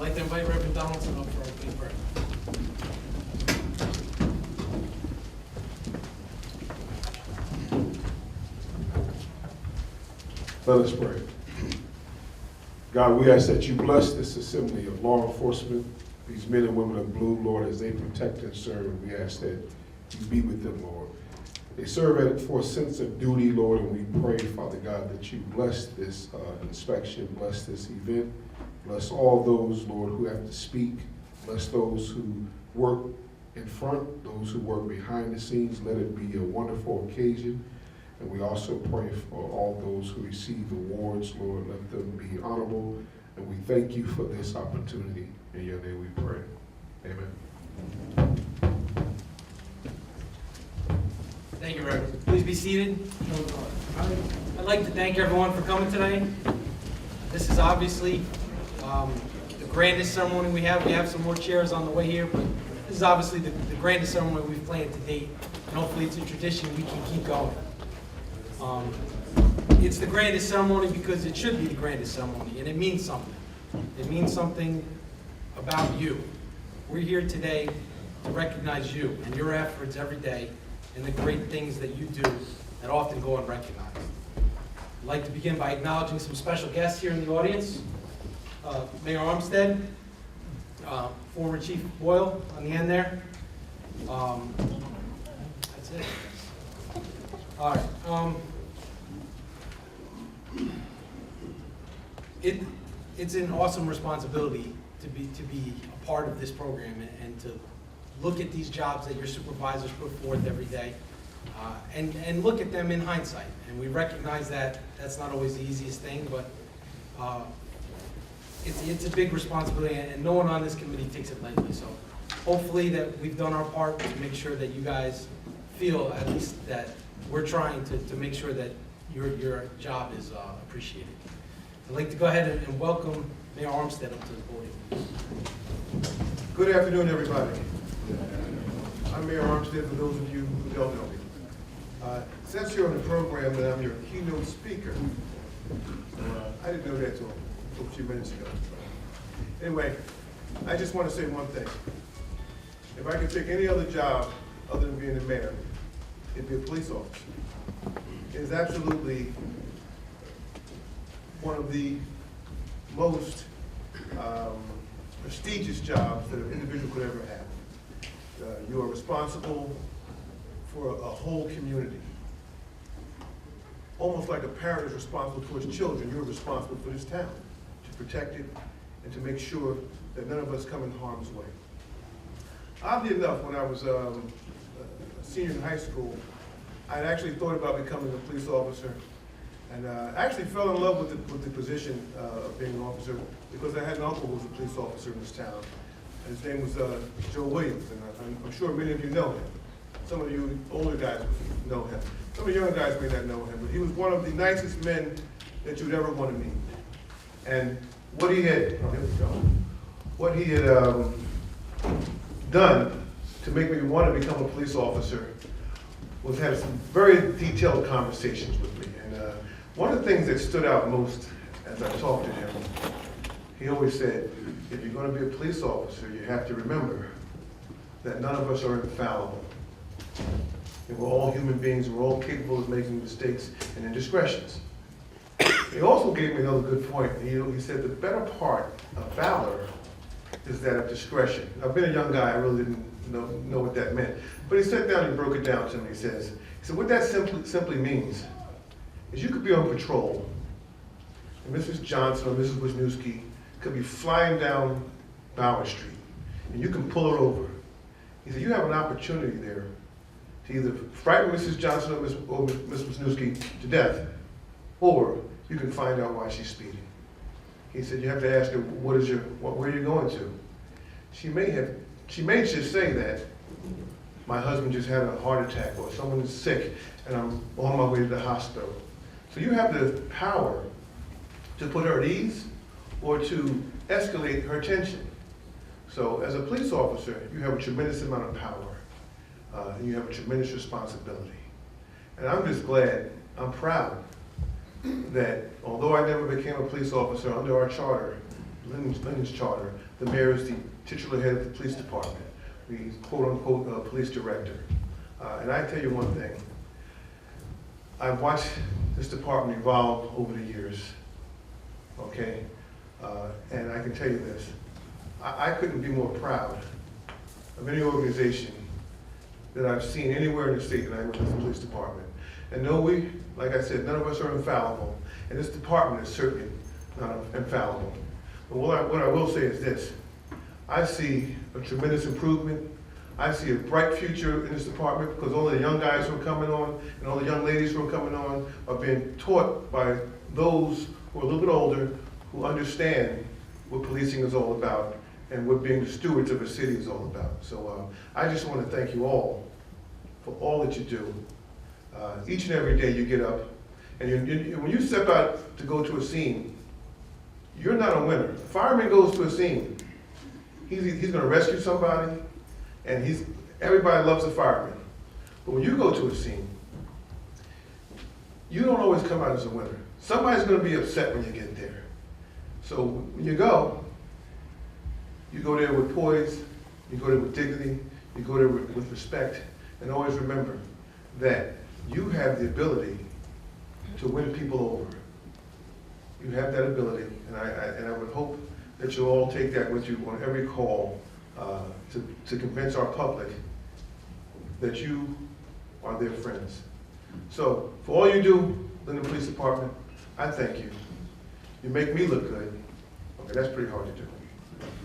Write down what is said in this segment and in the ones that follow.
like to invite Reverend Donaldson up for our opening prayer. Let us pray. God, we ask that you bless this assembly of law enforcement, these men and women of blue, Lord, as they protect and serve. We ask that you be with them, Lord. They serve it for a sense of duty, Lord, and we pray, Father God, that you bless this inspection, bless this event, bless all those, Lord, who have to speak, bless those who work in front, those who work behind the scenes. Let it be a wonderful occasion. And we also pray for all those who receive awards, Lord, let them be honorable. And we thank you for this opportunity. In your name we pray. Amen. Thank you, Reverend. Please be seated. I'd like to thank everyone for coming today. This is obviously the grandest ceremony we have. We have some more chairs on the way here, but this is obviously the grandest ceremony we've planned to date. And hopefully it's a tradition we can keep going. It's the grandest ceremony because it should be the grandest ceremony, and it means something. It means something about you. We're here today to recognize you and your efforts every day and the great things that you do that often go unrecognized. I'd like to begin by acknowledging some special guests here in the audience. Mayor Armstead, former Chief Boyle on the end there. That's it. All right. It's an awesome responsibility to be a part of this program and to look at these jobs that your supervisors put forth every day, and look at them in hindsight. And we recognize that that's not always the easiest thing, but it's a big responsibility, and no one on this committee takes it lightly. So hopefully that we've done our part to make sure that you guys feel at least that we're trying to make sure that your job is appreciated. I'd like to go ahead and welcome Mayor Armstead up to the podium. Good afternoon, everybody. I'm Mayor Armstead, for those of you who don't know me. Since you're on the program that I'm your keynote speaker, I didn't know that until a few minutes ago. Anyway, I just want to say one thing. If I could pick any other job other than being the mayor, it'd be a police officer. It is absolutely one of the most prestigious jobs that an individual could ever have. You are responsible for a whole community. Almost like a parent is responsible for his children, you're responsible for this town, to protect it and to make sure that none of us come in harm's way. Oddly enough, when I was a senior in high school, I actually thought about becoming a police officer, and I actually fell in love with the position of being an officer because I had an uncle who was a police officer in this town. And his name was Joe Williams, and I'm sure many of you know him. Some of you older guys know him. Some of you younger guys may not know him, but he was one of the nicest men that you'd ever want to meet. And what he had, done to make me want to become a police officer was have some very detailed conversations with me. And one of the things that stood out most as I talked to him, he always said, if you're going to be a police officer, you have to remember that none of us are infallible. And we're all human beings, and we're all capable of making mistakes and indiscretions. He also gave me another good point. He said the better part of valor is that of discretion. I've been a young guy, I really didn't know what that meant. But he sat down and broke it down to me. He said, what that simply means is you could be on patrol, and Mrs. Johnson or Mrs. Wisniewski could be flying down Bower Street, and you can pull her over. He said, you have an opportunity there to either frighten Mrs. Johnson or Miss Wisniewski to death, or you can find out why she's speeding. He said, you have to ask her, where are you going to? She may just say that my husband just had a heart attack, or someone is sick and I'm on my way to the hospital. So you have the power to put her at ease or to escalate her tension. So as a police officer, you have a tremendous amount of power. You have a tremendous responsibility. And I'm just glad, I'm proud that although I never became a police officer under our charter, Linden's charter, the mayor is the titular head of the police department. He's quote-unquote police director. And I tell you one thing, I've watched this department evolve over the years, okay? And I can tell you this, I couldn't be more proud of any organization that I've seen anywhere in the state that I work with the police department. And no, like I said, none of us are infallible, and this department is certainly not infallible. But what I will say is this, I see a tremendous improvement. I see a bright future in this department because all the young guys who are coming on and all the young ladies who are coming on are being taught by those who are a little bit older, who understand what policing is all about and what being the stewards of a city is all about. So I just want to thank you all for all that you do. Each and every day you get up, and when you step out to go to a scene, you're not a winner. A fireman goes to a scene, he's going to rescue somebody, and everybody loves a fireman. But when you go to a scene, you don't always come out as a winner. Somebody's going to be upset when you get there. So when you go there with poise, you go there with dignity, you go there with respect, and always remember that you have the ability to win people over. You have that ability, and I would hope that you'll all take that with you on every call to convince our public that you are their friends. So for all you do, Linden Police Department, I thank you. You make me look good. Okay, that's pretty hard to do.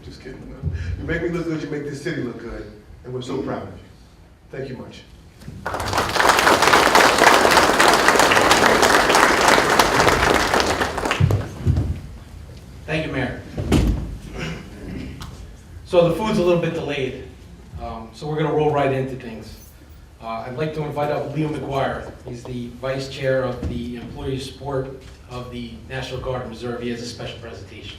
Just kidding. You make me look good, you make this city look good, and we're so proud of you. Thank you much. Thank you, Mayor. So the food's a little bit delayed, so we're going to roll right into things. I'd like to invite up Liam McGuire. He's the Vice Chair of the Employee Support of the National Guard and Reserve. He has a special presentation.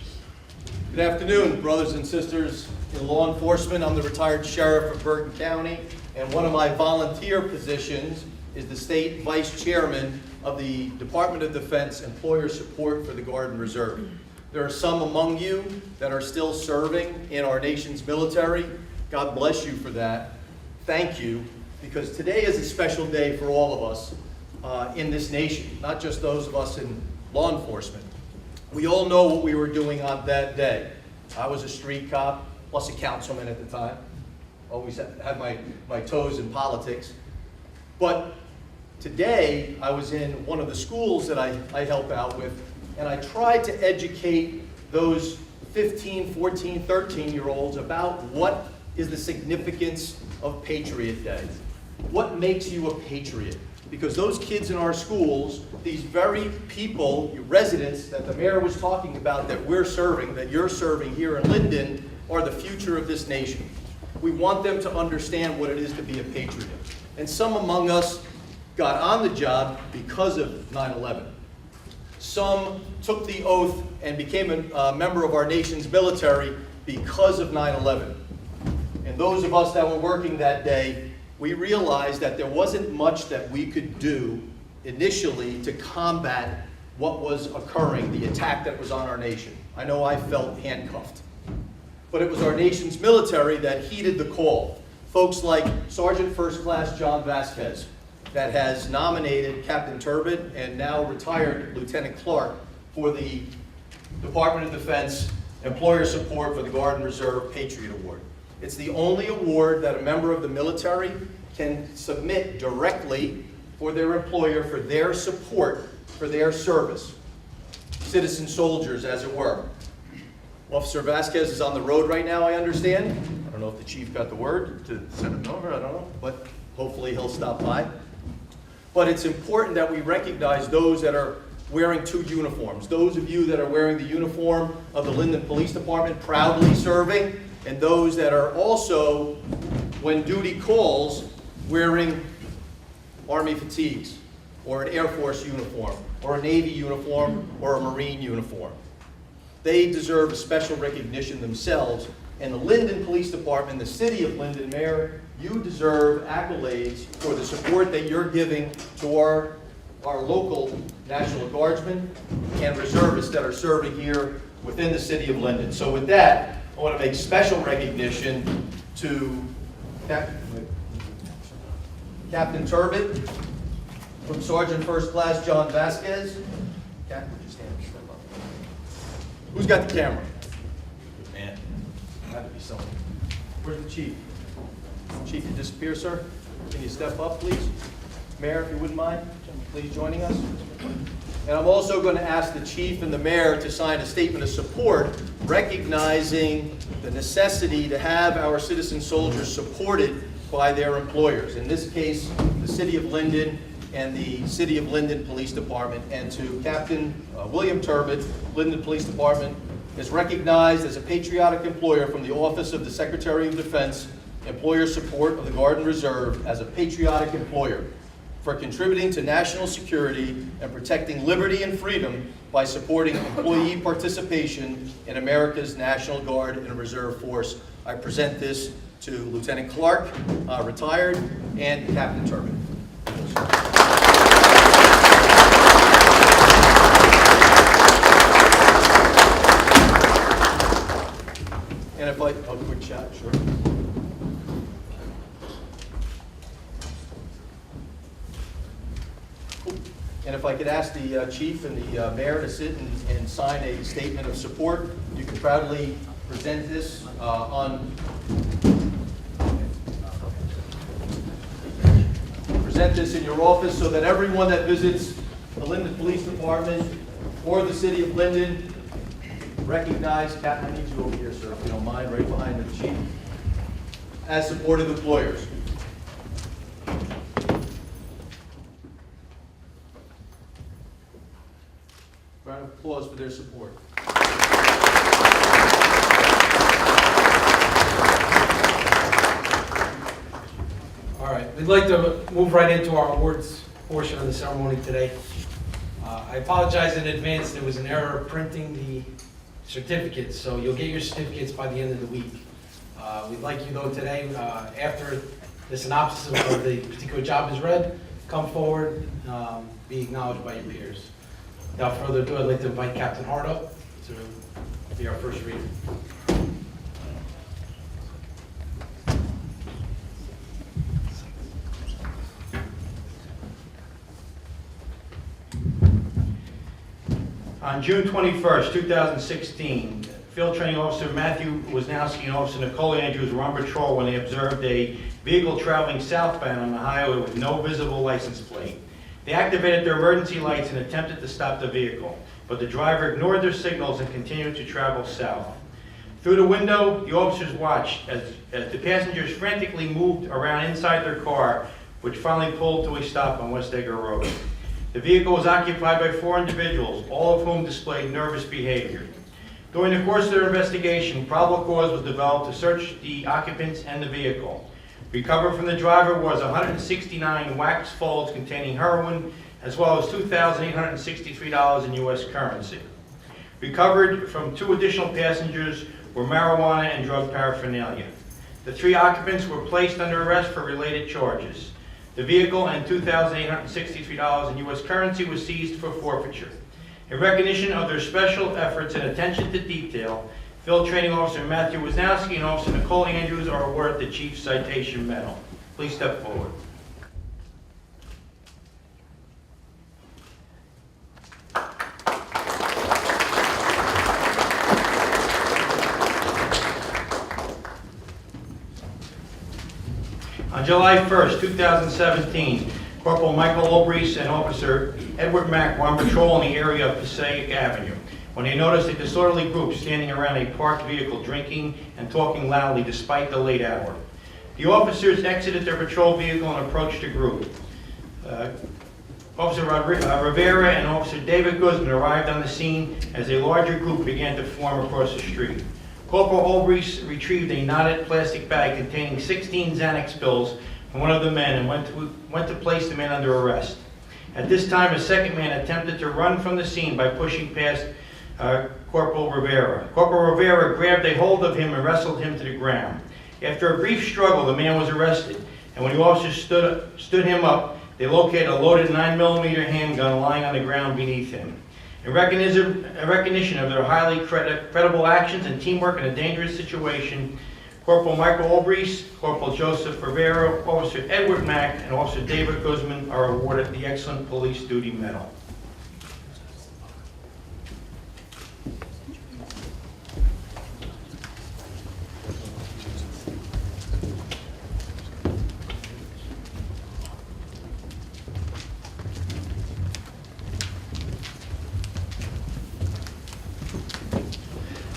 Good afternoon, brothers and sisters in law enforcement. I'm the retired sheriff of Bergen County, and one of my volunteer positions is the state vice chairman of the Department of Defense Employer Support for the Guard and Reserve. There are some among you that are still serving in our nation's military. God bless you for that. Thank you, because today is a special day for all of us in this nation, not just those of us in law enforcement. We all know what we were doing on that day. I was a street cop, plus a councilman at the time. Always had my toes in politics. But today, I was in one of the schools that I help out with, and I tried to educate those 15, 14, 13-year-olds about what is the significance of Patriot Day. What makes you a patriot? Because those kids in our schools, these very people, residents that the mayor was talking about that we're serving, that you're serving here in Linden, are the future of this nation. We want them to understand what it is to be a patriot. And some among us got on the job because of 9/11. Some took the oath and became a member of our nation's military because of 9/11. And those of us that were working that day, we realized that there wasn't much that we could do initially to combat what was occurring, the attack that was on our nation. I know I felt handcuffed. But it was our nation's military that heeded the call. Folks like Sergeant First Class John Vasquez, that has nominated Captain Turbin and now retired Lieutenant Clark for the Department of Defense Employer Support for the Guard and Reserve Patriot Award. It's the only award that a member of the military can submit directly for their employer for their support for their service. Citizen soldiers, as it were. Officer Vasquez is on the road right now, I understand. I don't know if the chief got the word to send him over, I don't know, but hopefully he'll stop by. But it's important that we recognize those that are wearing two uniforms. Those of you that are wearing the uniform of the Linden Police Department, proudly serving, and those that are also, when duty calls, wearing Army fatigues, or an Air Force uniform, or a Navy uniform, or a Marine uniform. They deserve a special recognition themselves, and the Linden Police Department, the city of Linden, Mayor, you deserve accolades for the support that you're giving to our local National Guardsmen and reservists that are serving here within the city of Linden. So with that, I want to make special recognition to Captain Turbot, from Sergeant First Class John Vasquez. Captain, would you stand and step up? Who's got the camera? Good man. Got to be someone. Where's the chief? Chief, you disappear, sir? Can you step up, please? Mayor, if you wouldn't mind, please joining us. And I'm also going to ask the chief and the mayor to sign a statement of support recognizing the necessity to have our citizen soldiers supported by their employers. In this case, the City of Linden and the City of Linden Police Department. And to Captain William Turbot, Linden Police Department is recognized as a patriotic employer from the Office of the Secretary of Defense, Employer Support of the Guard and Reserve, as a patriotic employer for contributing to national security and protecting liberty and freedom by supporting employee participation in America's National Guard and Reserve Force. I present this to Lieutenant Clark, retired, and Captain Turbot. And if I, oh, quick shot, sure. And if I could ask the chief and the mayor to sit and sign a statement of support, you can proudly present this present this in your office so that everyone that visits the Linden Police Department or the City of Linden recognize, Captain, I need you over here, sir, if you don't mind, right behind the chief, as supportive employers. Round of applause for their support. All right, we'd like to move right into our awards portion of the ceremony today. I apologize in advance, there was an error printing the certificates, so you'll get your certificates by the end of the week. We'd like you though today, after the synopsis of the particular job is read, come forward, be acknowledged by your peers. Without further ado, I'd like to invite Captain Hart up to be our first reader. On June 21st, 2016, Field Training Officer Matthew Wisnowski and Officer Nicole Andrews were on patrol when they observed a vehicle traveling southbound on the highway with no visible license plate. They activated their emergency lights and attempted to stop the vehicle, but the driver ignored their signals and continued to travel south. Through the window, the officers watched as the passengers frantically moved around inside their car, which finally pulled to a stop on West Edgar Road. The vehicle was occupied by 4 individuals, all of whom displayed nervous behavior. During the course of their investigation, probable cause was developed to search the occupants and the vehicle. Recovered from the driver was 169 wax folds containing heroin, as well as $2,863 in U.S. currency. Recovered from 2 additional passengers were marijuana and drug paraphernalia. The 3 occupants were placed under arrest for related charges. The vehicle and $2,863 in U.S. currency was seized for forfeiture. In recognition of their special efforts and attention to detail, Field Training Officer Matthew Wisnowski and Officer Nicole Andrews are awarded the Chief's Citation Medal. Please step forward. On July 1st, 2017, Corporal Michael Olbrees and Officer Edward Mack were on patrol in the area of Passaic Avenue when they noticed a disorderly group standing around a parked vehicle drinking and talking loudly despite the late hour. The officers exited their patrol vehicle and approached the group. Officer Rivera and Officer David Guzman arrived on the scene as a larger group began to form across the street. Corporal Olbrees retrieved a knotted plastic bag containing 16 Xanax pills from one of the men and went to place the man under arrest. At this time, a second man attempted to run from the scene by pushing past Corporal Rivera. Corporal Rivera grabbed a hold of him and wrestled him to the ground. After a brief struggle, the man was arrested, and when the officers stood him up, they located a loaded 9mm handgun lying on the ground beneath him. In recognition of their highly credible actions and teamwork in a dangerous situation, Corporal Michael Albrecht, Corporal Joseph Rivera, Officer Edward Mack, and Officer David Guzman are awarded the Excellent Police Duty Medal.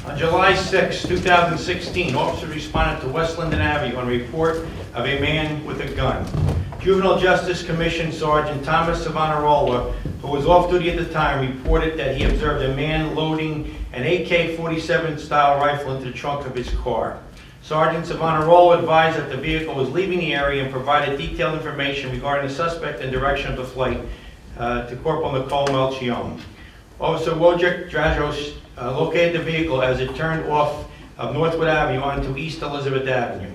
On July 6, 2016, officers responded to West Linden Avenue on a report of a man with a gun. Juvenile Justice Commission Sergeant Thomas Savonarola, who was off duty at the time, reported that he observed a man loading an AK-47 style rifle into the trunk of his car. Sergeant Savonarola advised that the vehicle was leaving the area and provided detailed information regarding the suspect and direction of the flight to Corporal Nicole Melchione. Officer Wojciech Drajos located the vehicle as it turned off of Northwood Avenue onto East Elizabeth Avenue.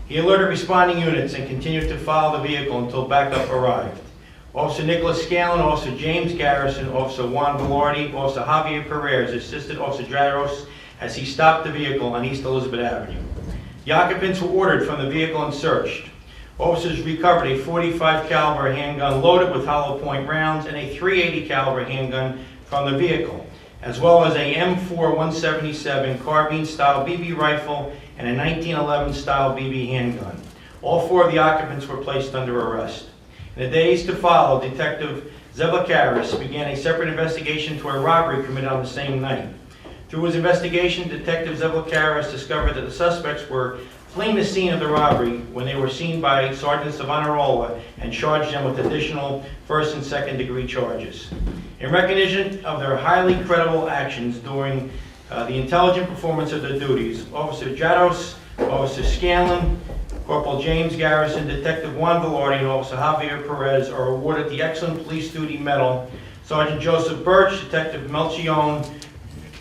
He alerted responding units and continued to follow the vehicle until backup arrived. Officer Nicholas Scanlon, Officer James Garrison, Officer Juan Velarde, Officer Javier Perez assisted Officer Drajos as he stopped the vehicle on East Elizabeth Avenue. The occupants were ordered from the vehicle and searched. Officers recovered a .45 caliber handgun loaded with hollow point rounds and a .380 caliber handgun from the vehicle, as well as a M4-177 carbine-style BB rifle and a 1911 style BB handgun. All four of the occupants were placed under arrest. In the days to follow, Detective Zevlakaris began a separate investigation to a robbery committed on the same night. Through his investigation, Detective Zevlakaris discovered that the suspects were fleeing the scene of the robbery when they were seen by Sergeant Savonarola and charged them with additional first and second degree charges. In recognition of their highly credible actions during the intelligent performance of their duties, Officer Jados, Officer Scanlon, Corporal James Garrison, Detective Juan Velarde, and Officer Javier Perez are awarded the Excellent Police Duty Medal. Sergeant Joseph Birch, Detective Melchione,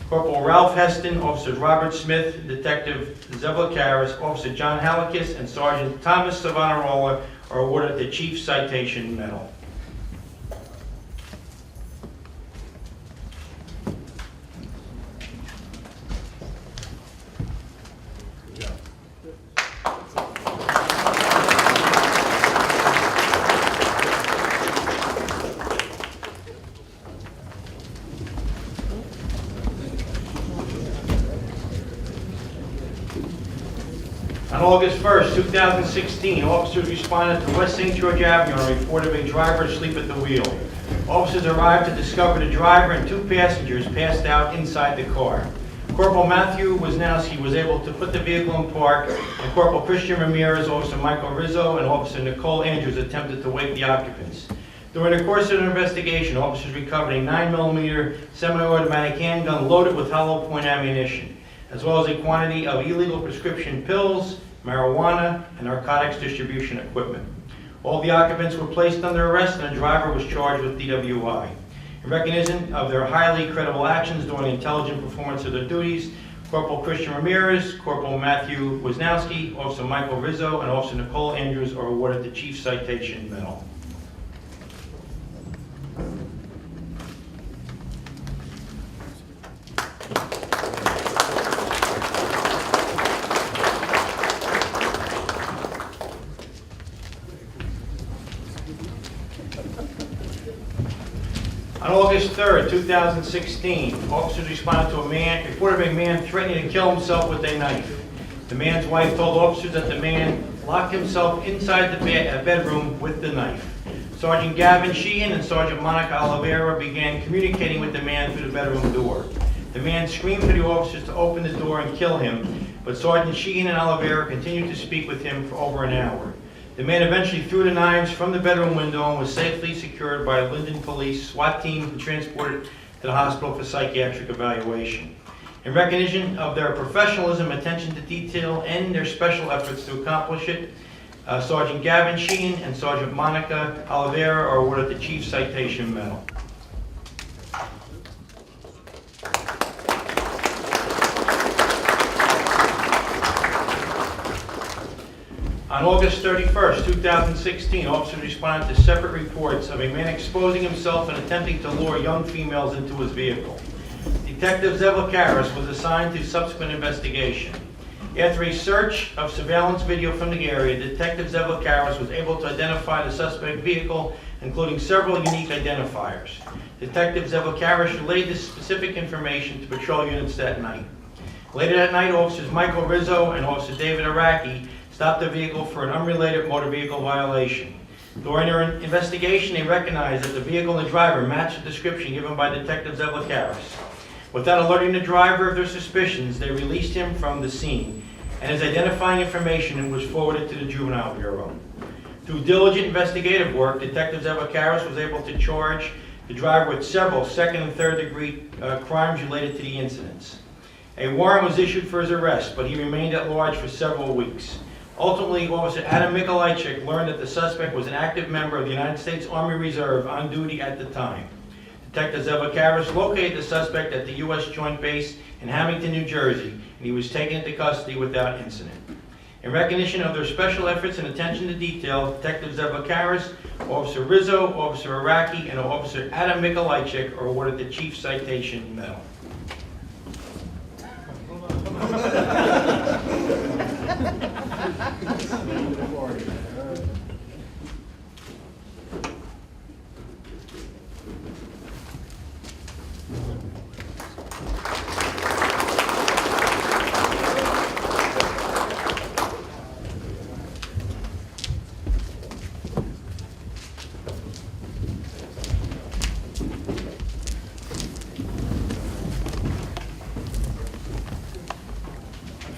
Corporal Ralph Heston, Officers Robert Smith, Detective Zevlakaris, Officer John Halakis, and Sergeant Thomas Savonarola are awarded the Chief Citation Medal. On August 1st, 2016, officers responded to West St. George Avenue on a report of a driver asleep at the wheel. Officers arrived to discover the driver and two passengers passed out inside the car. Corporal Matthew Wisnowski was able to put the vehicle in park, and Corporal Christian Ramirez, Officer Michael Rizzo, and Officer Nicole Andrews attempted to wake the occupants. During the course of the investigation, officers recovered a 9mm semi-automatic handgun loaded with hollow point ammunition, as well as a quantity of illegal prescription pills, marijuana, and narcotics distribution equipment. All the occupants were placed under arrest and the driver was charged with DWI. In recognition of their highly credible actions during the intelligent performance of their duties, Corporal Christian Ramirez, Corporal Matthew Wisnowski, Officer Michael Rizzo, and Officer Nicole Andrews are awarded the Chief Citation Medal. On August 3rd, 2016, officers responded to a report of a man threatening to kill himself with a knife. The man's wife told officers that the man locked himself inside the bedroom with the knife. Sergeant Gavin Sheehan and Sergeant Monica Oliveira began communicating with the man through the bedroom door. The man screamed for the officers to open the door and kill him, but Sergeant Sheehan and Oliveira continued to speak with him for over an hour. The man eventually threw the knives from the bedroom window and was safely secured by a Linden police SWAT team and transported to the hospital for psychiatric evaluation. In recognition of their professionalism, attention to detail, and their special efforts to accomplish it, Sergeant Gavin Sheehan and Sergeant Monica Oliveira are awarded the Chief Citation Medal. On August 31st, 2016, officers responded to separate reports of a man exposing himself and attempting to lure young females into his vehicle. Detective Zevakaris was assigned to subsequent investigation. After a search of surveillance video from the area, Detective Zevakaris was able to identify the suspect vehicle, including several unique identifiers. Detective Zevakaris relayed this specific information to patrol units that night. Later that night, officers Michael Rizzo and Officer David Araki stopped the vehicle for an unrelated motor vehicle violation. During their investigation, they recognized that the vehicle and the driver matched the description given by Detective Zevakaris. Without alerting the driver of their suspicions, they released him from the scene, and his identifying information was forwarded to the Juvenile Bureau. Through diligent investigative work, Detective Zevakaris was able to charge the driver with several second and third degree crimes related to the incidents. A warrant was issued for his arrest, but he remained at large for several weeks. Ultimately, Officer Adam Mikolajczyk learned that the suspect was an active member of the United States Army Reserve on duty at the time. Detective Zevakaris located the suspect at the U.S. Joint Base in Hamilton, New Jersey, and he was taken into custody without incident. In recognition of their special efforts and attention to detail, Detective Zevakaris, Officer Rizzo, Officer Araki, and Officer Adam Mikolajczyk are awarded the Chief Citation Medal.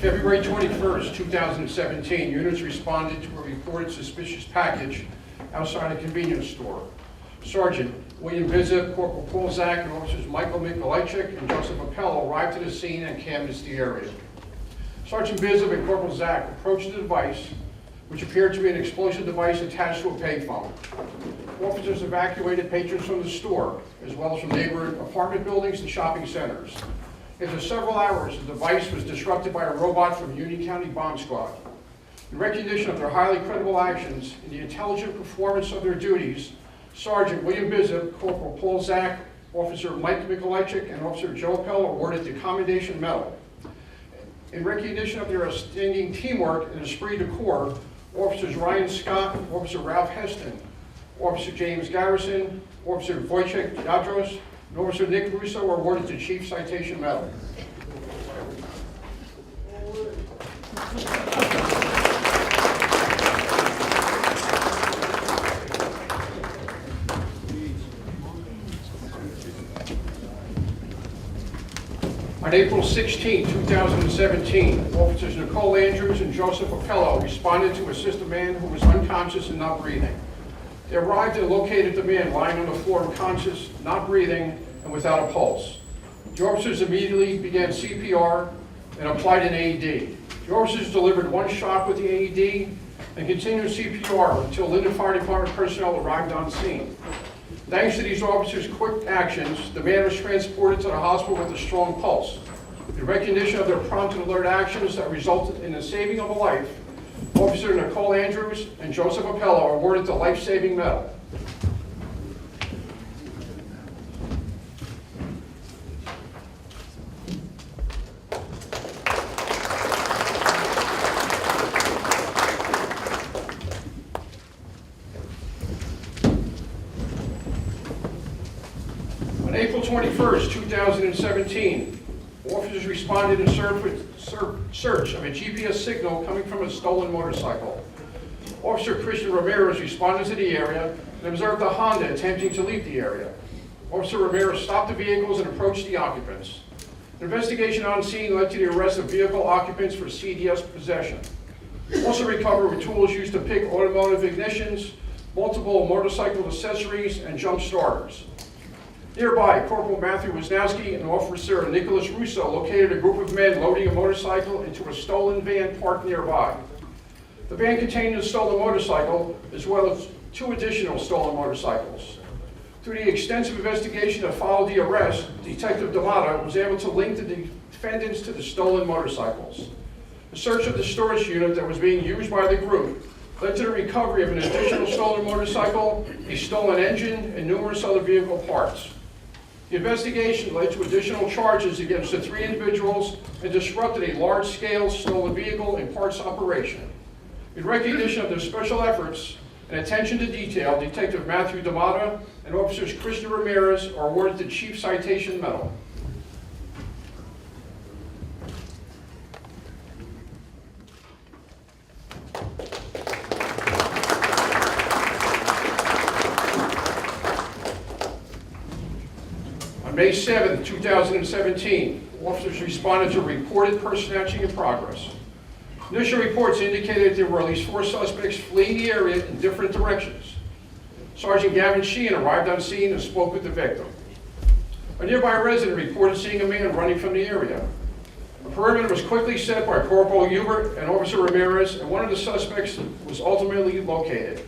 February 21st, 2017, units responded to a reported suspicious package outside a convenience store. Sergeant William Bizza, Corporal Paul Zach, and officers Michael Mikolajczyk and Joseph Appello arrived to the scene and canvassed the area. Sergeant Bizza and Corporal Zach approached the device, which appeared to be an explosive device attached to a payphone. Officers evacuated patrons from the store, as well as from neighboring apartment buildings and shopping centers. After several hours, the device was disrupted by a robot from Union County Bomb Squad. In recognition of their highly credible actions and the intelligent performance of their duties, Sergeant William Bizza, Corporal Paul Zach, Officer Mike Mikolajczyk, and Officer Joe Appel awarded the Commendation Medal. In recognition of their outstanding teamwork and esprit de corps, Officers Ryan Scott, Officer Ralph Heston, Officer James Garrison, Officer Wojciech Jadros, and Officer Nick Russo were awarded the Chief Citation Medal. On April 16, 2017, Officers Nicole Andrews and Joseph Appello responded to assist a man who was unconscious and not breathing. They arrived and located the man lying on the floor unconscious, not breathing, and without a pulse. The officers immediately began CPR and applied an AED. The officers delivered one shot with the AED and continued CPR until Linden Fire Department personnel arrived on scene. Thanks to these officers' quick actions, the man was transported to the hospital with a strong pulse. In recognition of their prompt and alert actions that resulted in the saving of a life, Officer Nicole Andrews and Joseph Appello are awarded the Life-Saving Medal. On April 21st, 2017, officers responded in search of a GPS signal coming from a stolen motorcycle. Officer Christian Ramirez responded to the area and observed a Honda attempting to leave the area. Officer Ramirez stopped the vehicles and approached the occupants. An investigation on scene led to the arrest of vehicle occupants for CDS possession. Also recovered were tools used to pick automotive ignitions, multiple motorcycle accessories, and jump starters. Nearby, Corporal Matthew Wisnowski and Officer Nicholas Russo located a group of men loading a motorcycle into a stolen van parked nearby. The van contained a stolen motorcycle as well as 2 additional stolen motorcycles. Through the extensive investigation that followed the arrest, Detective D'Amato was able to link the defendants to the stolen motorcycles. A search of the storage unit that was being used by the group led to the recovery of an additional stolen motorcycle, a stolen engine, and numerous other vehicle parts. The investigation led to additional charges against the 3 individuals and disrupted a large-scale stolen vehicle and parts operation. In recognition of their special efforts and attention to detail, Detective Matthew D'Amata and Officers Christian Ramirez are awarded the Chief Citation Medal. On May 7, 2017, officers responded to a reported person snatching in progress. Initial reports indicated there were at least 4 suspects fleeing the area in different directions. Sergeant Gavin Sheehan arrived on scene and spoke with the victim. A nearby resident reported seeing a man running from the area. A perimeter was quickly set by Corporal Hubert and Officer Ramirez, and one of the suspects was ultimately located.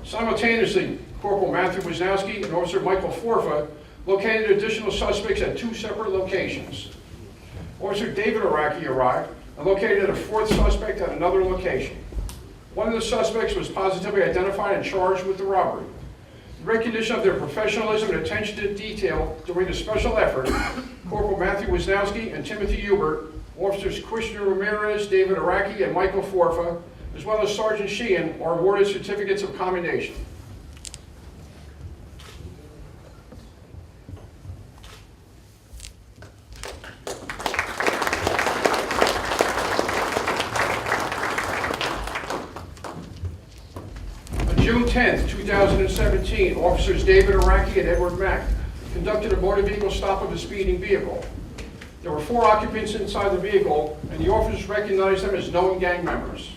Simultaneously, Corporal Matthew Wisnowski and Officer Michael Forfa located additional suspects at 2 separate locations. Officer David Araki arrived and located a 4th suspect at another location. One of the suspects was positively identified and charged with the robbery. In recognition of their professionalism and attention to detail during the special effort, Corporal Matthew Wisnowski and Timothy Hubert, Officers Christian Ramirez, David Araki, and Michael Forfa, as well as Sergeant Sheehan, are awarded certificates of commendation. June 10, 2017, officers David Araki and Edward Mack conducted a motor vehicle stop of a speeding vehicle. There were 4 occupants inside the vehicle, and the officers recognized them as known gang members.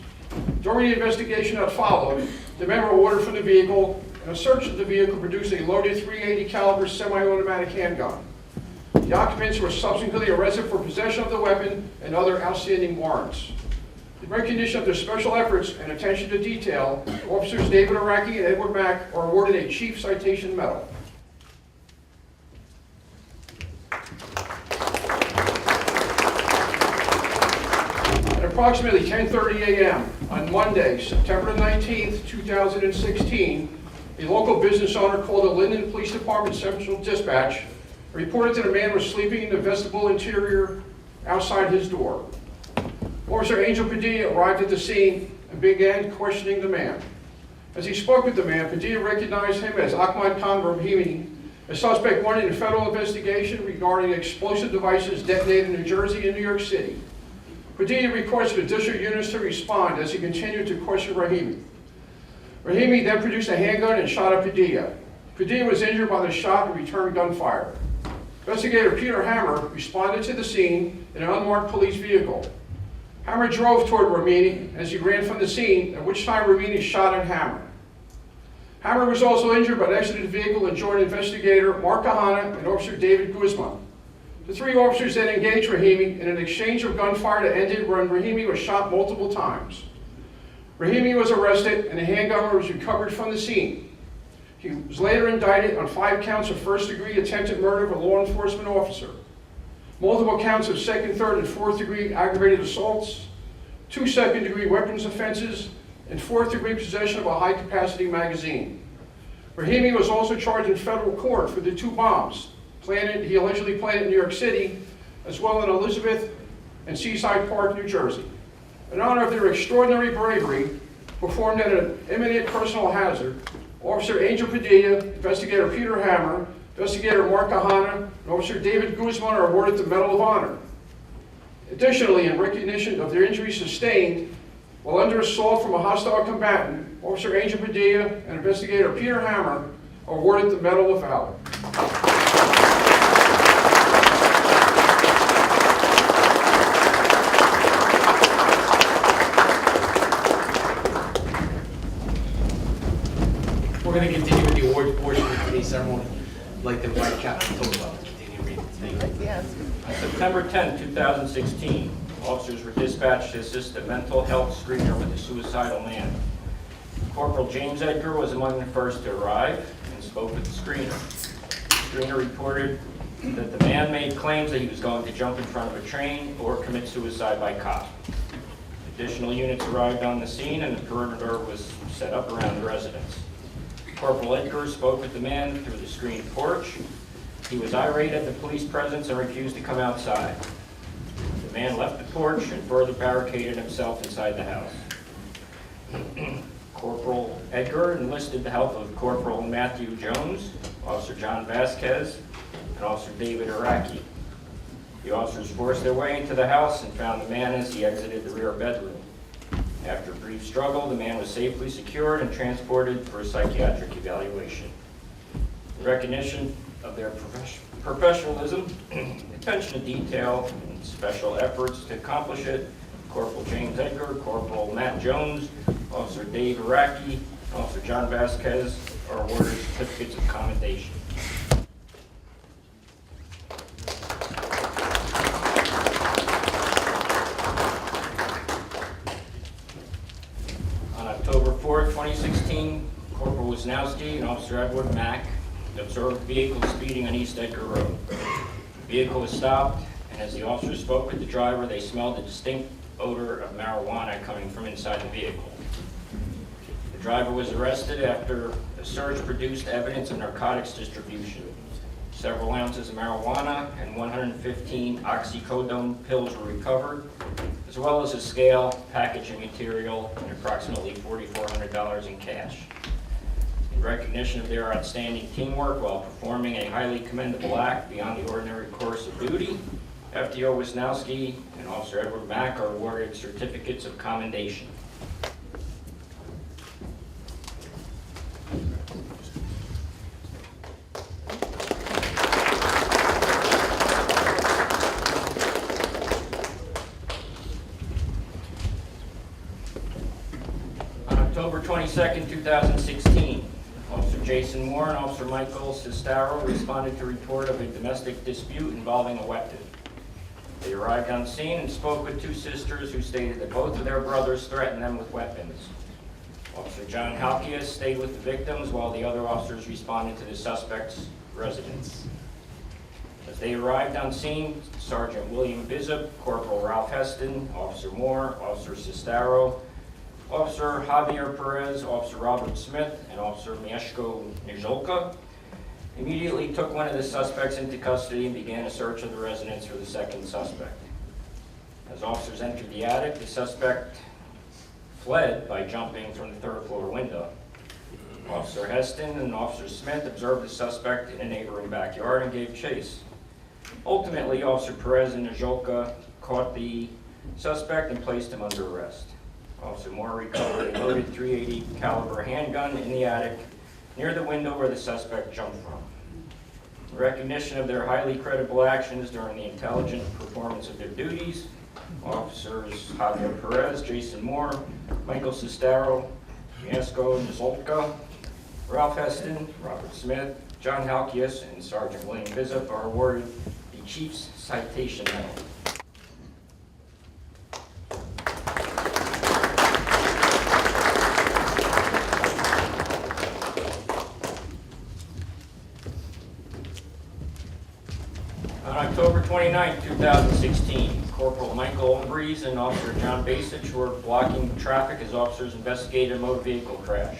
During the investigation that followed, the men were ordered from the vehicle, and a search of the vehicle produced a loaded .380 caliber semi-automatic handgun. The occupants were subsequently arrested for possession of the weapon and other outstanding warrants. In recognition of their special efforts and attention to detail, Officers David Araki and Edward Mack are awarded a Chief Citation Medal. At approximately 10:30 a.m. on Monday, September 19, 2016, a local business owner called the Linden Police Department Central Dispatch reported that a man was sleeping in the vestibule interior outside his door. Officer Angel Padilla arrived at the scene and began questioning the man. As he spoke with the man, Padilla recognized him as Ahmad Khan Rahimi, a suspect wanted in a federal investigation regarding explosive devices detonated in New Jersey and New York City. Padilla requested additional units to respond as he continued to question Rahimi. Rahimi then produced a handgun and shot at Padilla. Padilla was injured by the shot and returned gunfire. Investigator Peter Hammer responded to the scene in an unmarked police vehicle. Hammer drove toward Ramini as he ran from the scene, at which time Ramini shot at Hammer. Hammer was also injured but exited the vehicle and joined investigator Mark Kahana and Officer David Guzman. The 3 officers then engaged Rahimi in an exchange of gunfire that ended when Rahimi was shot multiple times. Rahimi was arrested and a handgun was recovered from the scene. He was later indicted on 5 counts of first-degree attempted murder of a law enforcement officer, multiple counts of second, third, and fourth-degree aggravated assaults, 2 second-degree weapons offenses, and fourth-degree possession of a high-capacity magazine. Rahimi was also charged in federal court for the 2 bombs he allegedly planted in New York City, as well in Elizabeth and Seaside Park, New Jersey. In honor of their extraordinary bravery performed at an imminent personal hazard, Officer Angel Padilla, Investigator Peter Hammer, Investigator Mark Kahana, and Officer David Guzman are awarded the Medal of Honor. Additionally, in recognition of their injuries sustained while under assault from a hostile combatant, Officer Angel Padilla and Investigator Peter Hammer are awarded the Medal of Valor. We're going to continue with the awards portion of today's ceremony. I'd like to invite Captain to talk about it. Continue reading. Thank you. On September 10, 2016, officers were dispatched to assist a mental health screener with a suicidal man. Corporal James Edgar was among the first to arrive and spoke with the screener. The screener reported that the man made claims that he was going to jump in front of a train or commit suicide by cop. Additional units arrived on the scene and the perimeter was set up around the residence. Corporal Edgar spoke with the man through the screened porch. He was irate at the police presence and refused to come outside. The man left the porch and further barricaded himself inside the house. Corporal Edgar enlisted the help of Corporal Matthew Jones, Officer John Vasquez, and Officer David Araki. The officers forced their way into the house and found the man as he exited the rear bedroom. After a brief struggle, the man was safely secured and transported for a psychiatric evaluation. In recognition of their professionalism, attention to detail, and special efforts to accomplish it, Corporal James Edgar, Corporal Matt Jones, Officer Dave Araki, and Officer John Vasquez are awarded certificates of commendation. On October 4th, 2016, Corporal Wisnowski and Officer Edward Mack observed a vehicle speeding on East Edgar Road. The vehicle was stopped, and as the officers spoke with the driver, they smelled a distinct odor of marijuana coming from inside the vehicle. The driver was arrested after a search produced evidence of narcotics distribution. Several ounces of marijuana and 115 oxycodone pills were recovered, as well as a scale, packaging material, and approximately $4,400 in cash. In recognition of their outstanding teamwork while performing a highly commendable act beyond the ordinary course of duty, FDO Wisnowski and Officer Edward Mack are awarded certificates of commendation. On October 22nd, 2016, Officer Jason Moore and Officer Michael Sestaro responded to a report of a domestic dispute involving a weapon. They arrived on scene and spoke with two sisters who stated that both of their brothers threatened them with weapons. Officer John Halkias stayed with the victims while the other officers responded to the suspect's residence. As they arrived on scene, Sergeant William Bizup, Corporal Ralph Heston, Officer Moore, Officer Sestaro, Officer Javier Perez, Officer Robert Smith, and Officer Mieszko Nijolka immediately took one of the suspects into custody and began a search of the residence for the second suspect. As officers entered the attic, the suspect fled by jumping from the third floor window. Officer Heston and Officer Smith observed the suspect in a neighboring backyard and gave chase. Ultimately, Officer Perez and Nijolka caught the suspect and placed him under arrest. Officer Moore recovered a loaded .380 caliber handgun in the attic near the window where the suspect jumped from. In recognition of their highly credible actions during the intelligent performance of their duties, Officers Javier Perez, Jason Moore, Michael Sestaro, Mieszko Nizolka, Ralph Heston, Robert Smith, John Halkias, and Sergeant William Bizup are awarded the Chief's Citation Medal. On October 29, 2016, Corporal Michael Ombreeze and Officer John Basich were blocking traffic as officers investigated a motor vehicle crash.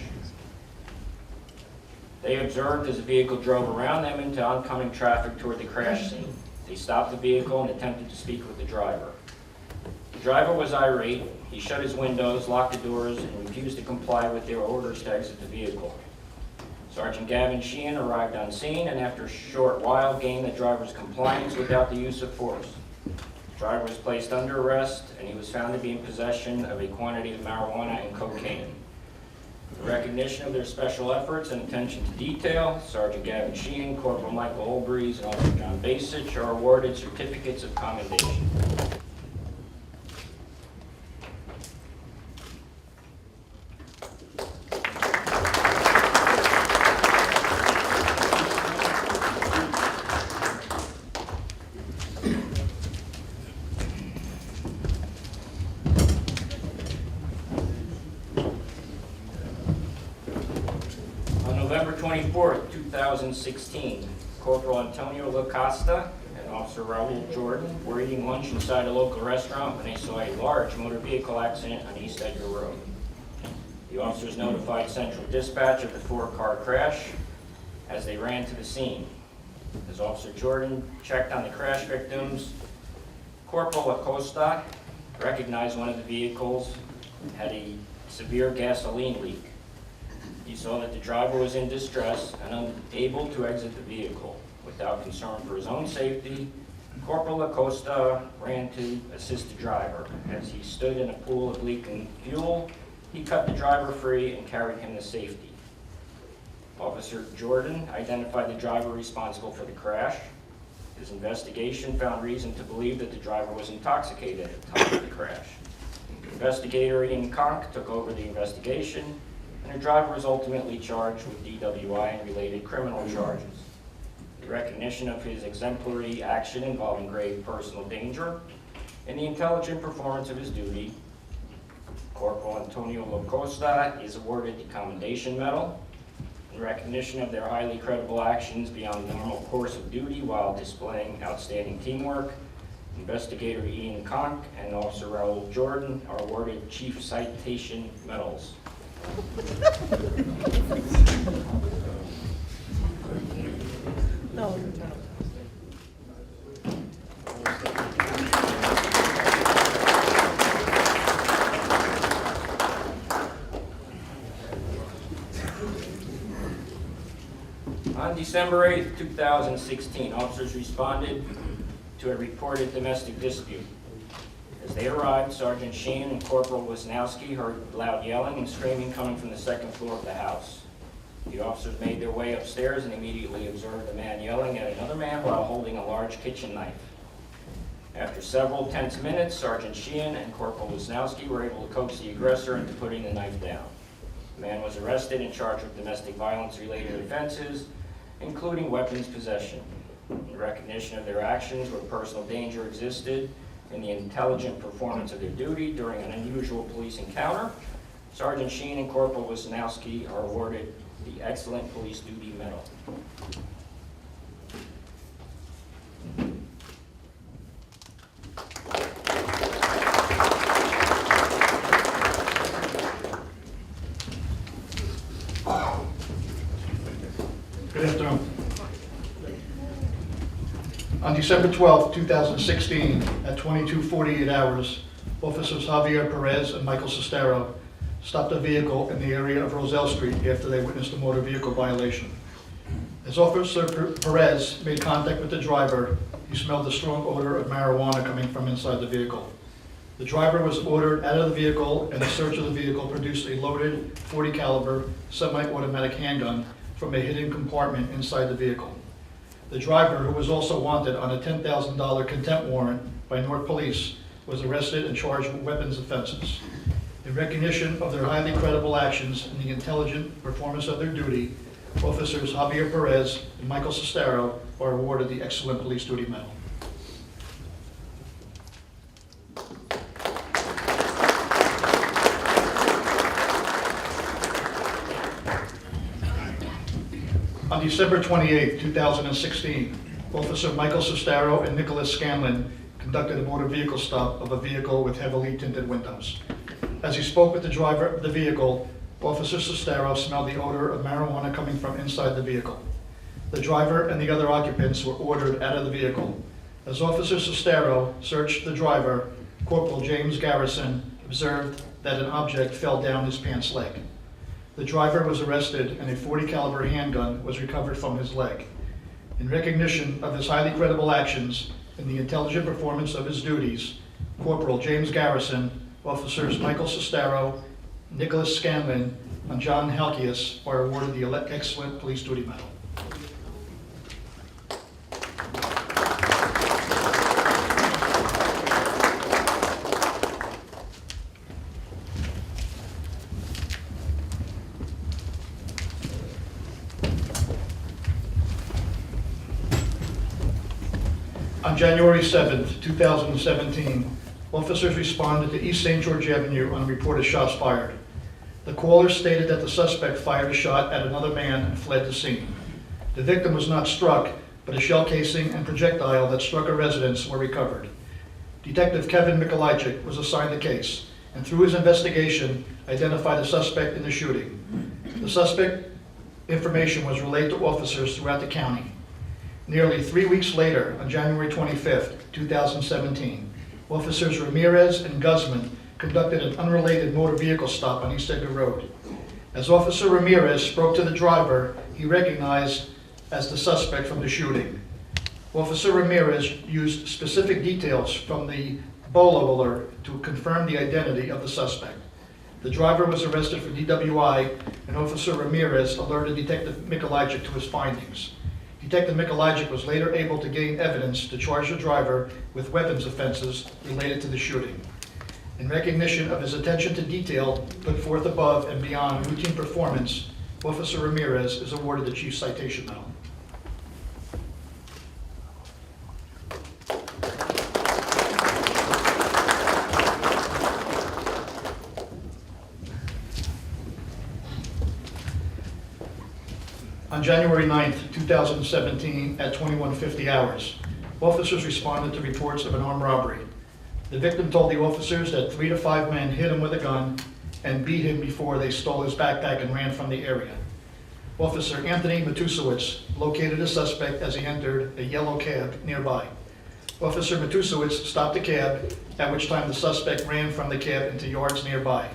They observed as the vehicle drove around them into oncoming traffic toward the crash scene. They stopped the vehicle and attempted to speak with the driver. The driver was irate. He shut his windows, locked the doors, and refused to comply with their orders to exit the vehicle. Sergeant Gavin Sheehan arrived on scene and after a short while gained the driver's compliance without the use of force. The driver was placed under arrest and he was found to be in possession of a quantity of marijuana and cocaine. In recognition of their special efforts and attention to detail, Sergeant Gavin Sheehan, Corporal Michael Olbreeze, and Officer John Basich are awarded certificates of commendation. On November 24th, 2016, Corporal Antonio Lacosta and Officer Raul Jordan were eating lunch inside a local restaurant when they saw a large motor vehicle accident on East Edgar Road. The officers notified Central Dispatch of the 4-car crash as they ran to the scene. As Officer Jordan checked on the crash victims, Corporal Acosta recognized one of the vehicles had a severe gasoline leak. He saw that the driver was in distress and unable to exit the vehicle. Without concern for his own safety, Corporal Acosta ran to assist the driver. As he stood in a pool of leaking fuel, he cut the driver free and carried him to safety. Officer Jordan identified the driver responsible for the crash. His investigation found reason to believe that the driver was intoxicated at the time of the crash. Investigator Ian Conk took over the investigation, and the driver was ultimately charged with DWI and related criminal charges. The recognition of his exemplary action involving grave personal danger and the intelligent performance of his duty, Corporal Antonio Locosta is awarded the Commendation Medal. In recognition of their highly credible actions beyond the normal course of duty while displaying outstanding teamwork, Investigator Ian Conk and Officer Raul Jordan are awarded Chief Citation Medals. On December 8th, 2016, officers responded to a reported domestic dispute. As they arrived, Sergeant Sheehan and Corporal Wisnowski heard loud yelling and screaming coming from the second floor of the house. The officers made their way upstairs and immediately observed a man yelling at another man while holding a large kitchen knife. After several tense minutes, Sergeant Sheehan and Corporal Wisnowski were able to coax the aggressor into putting the knife down. The man was arrested and charged with domestic violence-related offenses, including weapons possession. In recognition of their actions where personal danger existed and the intelligent performance of their duty during an unusual police encounter, Sergeant Sheen and Corporal Wisnowski are awarded the Excellent Police Duty Medal. Good afternoon. On December 12, 2016, at 22:48 hours, Officers Javier Perez and Michael Sestero stopped a vehicle in the area of Roselle Street after they witnessed a motor vehicle violation. As Officer Perez made contact with the driver, he smelled the strong odor of marijuana coming from inside the vehicle. The driver was ordered out of the vehicle, and a search of the vehicle produced a loaded .40 caliber semi-automatic handgun from a hidden compartment inside the vehicle. The driver, who was also wanted on a $10,000 contempt warrant by Newark Police, was arrested and charged with weapons offenses. In recognition of their highly credible actions and the intelligent performance of their duty, Officers Javier Perez and Michael Sestero are awarded the Excellent Police Duty Medal. On December 28, 2016, Officer Michael Sestero and Nicholas Scanlon conducted a motor vehicle stop of a vehicle with heavily tinted windows. As he spoke with the driver of the vehicle, Officer Sestero smelled the odor of marijuana coming from inside the vehicle. The driver and the other occupants were ordered out of the vehicle. As Officer Sestero searched the driver, Corporal James Garrison observed that an object fell down his pants leg. The driver was arrested and a .40 caliber handgun was recovered from his leg. In recognition of his highly credible actions and the intelligent performance of his duties, Corporal James Garrison, Officers Michael Sestero, Nicholas Scanlon, and John Halkias are awarded the Excellent Police Duty Medal. On January 7, 2017, officers responded to East St. George Avenue on a report of shots fired. The caller stated that the suspect fired a shot at another man and fled the scene. The victim was not struck, but a shell casing and projectile that struck a residence were recovered. Detective Kevin Mikolajczyk was assigned the case, and through his investigation, identified the suspect in the shooting. The suspect information was relayed to officers throughout the county. Nearly 3 weeks later, on January 25th, 2017, officers Ramirez and Guzman conducted an unrelated motor vehicle stop on East Edgar Road. As Officer Ramirez spoke to the driver, he recognized as the suspect from the shooting. Officer Ramirez used specific details from the BOLO alert to confirm the identity of the suspect. The driver was arrested for DWI, and Officer Ramirez alerted Detective Mikolajczyk to his findings. Detective Mikolajczyk was later able to gain evidence to charge the driver with weapons offenses related to the shooting. In recognition of his attention to detail put forth above and beyond routine performance, Officer Ramirez is awarded the Chief's Citation Medal. On January 9th, 2017, at 21:50 hours, officers responded to reports of an armed robbery. The victim told the officers that 3 to 5 men hit him with a gun and beat him before they stole his backpack and ran from the area. Officer Anthony Matusewicz located a suspect as he entered a yellow cab nearby. Officer Matusewicz stopped the cab, at which time the suspect ran from the cab into yards nearby.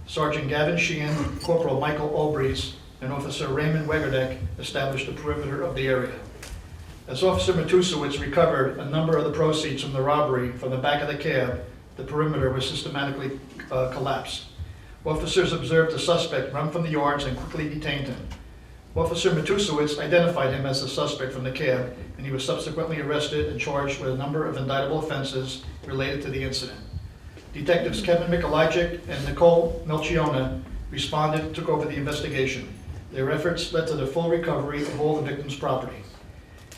Sergeant Gavin Sheehan, Corporal Michael Olbreys, and Officer Raymond Wegerdek established the perimeter of the area. As Officer Matusewicz recovered a number of the proceeds from the robbery from the back of the cab, the perimeter was systematically collapsed. Officers observed the suspect run from the yards and quickly detained him. Officer Matusewicz identified him as the suspect from the cab, and he was subsequently arrested and charged with a number of indictable offenses related to the incident. Detectives Kevin Mikolajczyk and Nicole Melchiona responded and took over the investigation. Their efforts led to the full recovery of all the victims' property.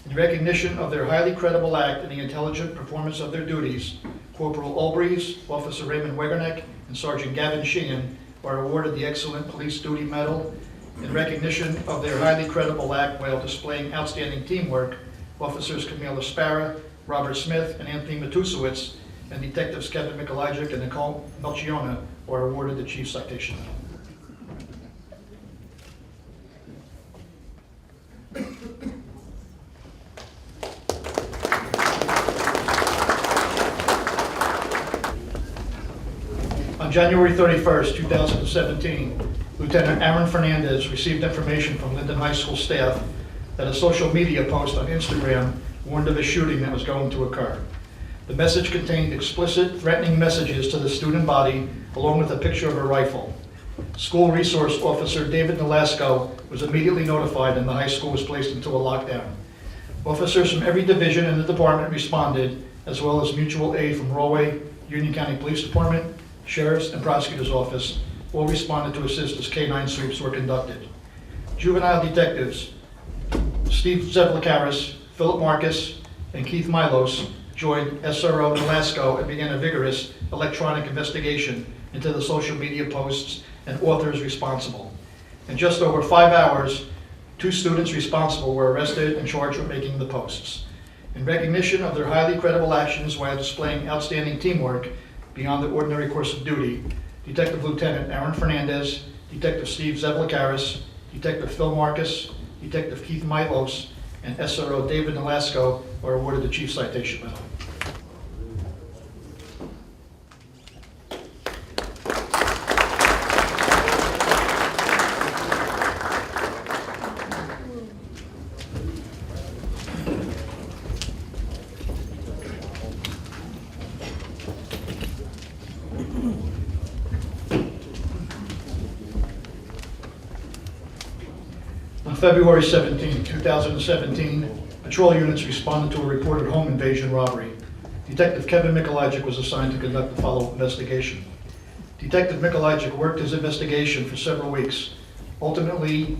In recognition of their highly credible act and the intelligent performance of their duties, Corporal Olbreys, Officer Raymond Wegerneck, and Sergeant Gavin Sheehan are awarded the Excellent Police Duty Medal. In recognition of their highly credible act while displaying outstanding teamwork, Officers Camila Sparra, Robert Smith, and Anthony Matusewicz, and Detectives Kevin Mikolajczyk and Nicole Melchiona are awarded the Chief's Citation Medal. On January 31st, 2017, Lieutenant Aaron Fernandez received information from Linden High School staff that a social media post on Instagram warned of a shooting that was going to occur. The message contained explicit, threatening messages to the student body, along with a picture of a rifle. School Resource Officer David Nolasco was immediately notified, and the high school was placed into a lockdown. Officers from every division in the department responded, as well as mutual aid from Rahway, Union County Police Department, Sheriff's and Prosecutor's Office, all responded to assist as K-9 sweeps were conducted. Juvenile detectives Steve Zevlakaris, Philip Marcus, and Keith Milos joined SRO Nolasco and began a vigorous electronic investigation into the social media posts and authors responsible. In just over 5 hours, 2 students responsible were arrested and charged with making the posts. In recognition of their highly credible actions while displaying outstanding teamwork beyond the ordinary course of duty, Detective Lieutenant Aaron Fernandez, Detective Steve Zevlakaris, Detective Phil Marcus, Detective Keith Milos, and SRO David Nolasco are awarded the Chief's Citation Medal. On February 17, 2017, patrol units responded to a reported home invasion robbery. Detective Kevin Mikolajczyk was assigned to conduct the follow-up investigation. Detective Mikolajczyk worked his investigation for several weeks, ultimately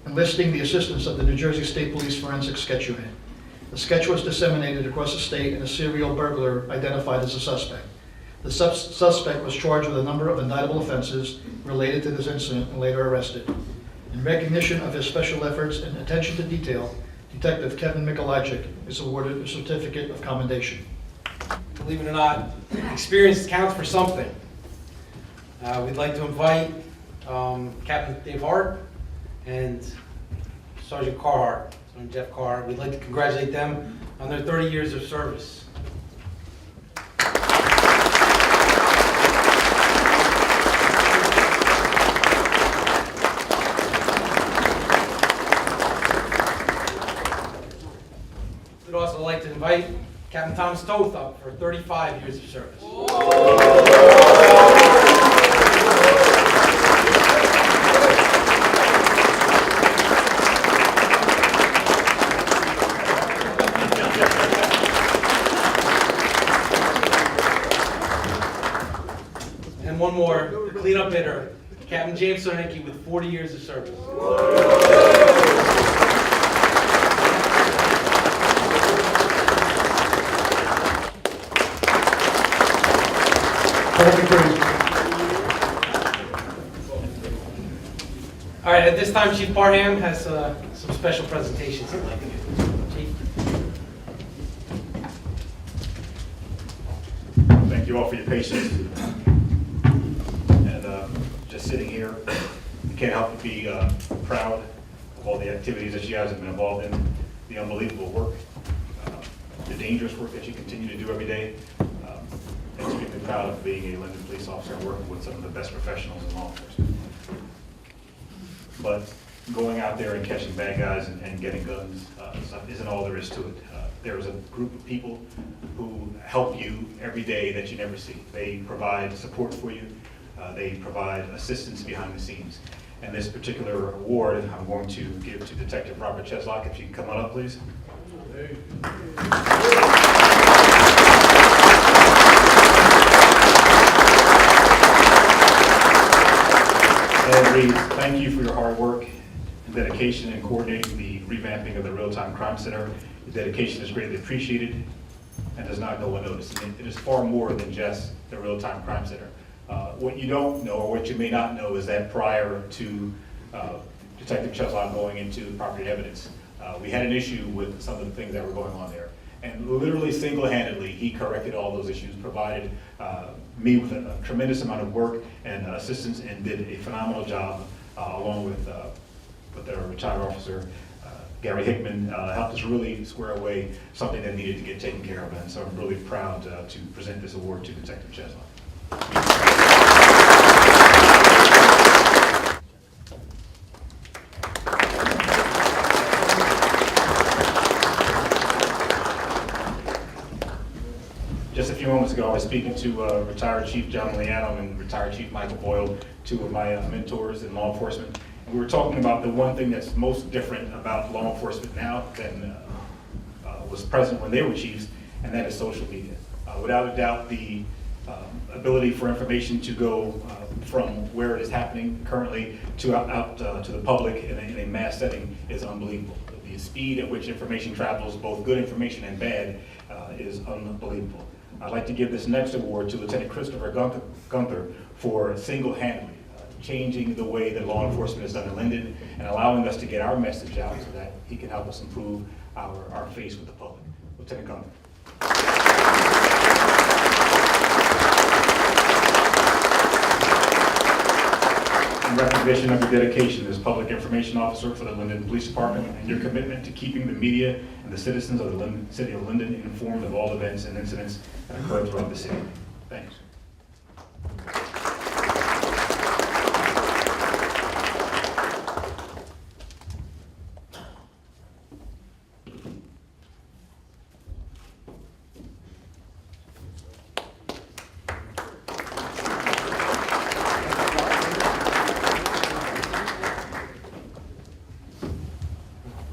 enlisting the assistance of the New Jersey State Police Forensic Sketch Unit. The sketch was disseminated across the state, and a serial burglar identified as a suspect. The suspect was charged with a number of indictable offenses related to this incident and later arrested. In recognition of his special efforts and attention to detail, Detective Kevin Mikolajczyk is awarded a certificate of commendation. Believe it or not, experience counts for something. We'd like to invite Captain Dave Hart and Sergeant Carhart, Sergeant Jeff Carhart. We'd like to congratulate them on their 30 years of service. We'd also like to invite Captain Thomas Toth up for 35 years of service. And one more, the cleanup hitter, Captain James Sarnicki with 40 years of service. All right, at this time, Chief Parham has some special presentations he'd like to give. Chief? Thank you all for your patience. And just sitting here, you can't help but be proud of all the activities that you guys have been involved in, the unbelievable work, the dangerous work that you continue to do every day. Extremely proud of being a Linden police officer and working with some of the best professionals in law enforcement. But going out there and catching bad guys and getting guns isn't all there is to it. There is a group of people who help you every day that you never see. They provide support for you. They provide assistance behind the scenes. And this particular award I'm going to give to Detective Robert Cheslock. If you can come on up, please. And it reads, thank you for your hard work and dedication in coordinating the revamping of the Real-Time Crime Center. Your dedication is greatly appreciated and does not go unnoticed. And it is far more than just the Real-Time Crime Center. What you don't know, or what you may not know, is that prior to Detective Cheslock going into property evidence, we had an issue with some of the things that were going on there. And literally single-handedly, he corrected all those issues, provided me with a tremendous amount of work and assistance, and did a phenomenal job, along with our retired officer, Gary Hickman, helped us really square away something that needed to get taken care of. And so I'm really proud to present this award to Detective Cheslock. Just a few moments ago, I was speaking to retired Chief John Leanum and retired Chief Michael Boyle, two of my mentors in law enforcement. And we were talking about the one thing that's most different about law enforcement now than was present when they were chiefs, and that is social media. Without a doubt, the ability for information to go from where it is happening currently to out to the public in a mass setting is unbelievable. The speed at which information travels, both good information and bad, is unbelievable. I'd like to give this next award to Lieutenant Christopher Gunther for single-handedly changing the way that law enforcement is done in Linden and allowing us to get our message out so that he can help us improve our face with the public. Lieutenant Gunther. In recognition of your dedication as Public Information Officer for the Linden Police Department and your commitment to keeping the media and the citizens of the City of Linden informed of all events and incidents that occur throughout the city. Thanks.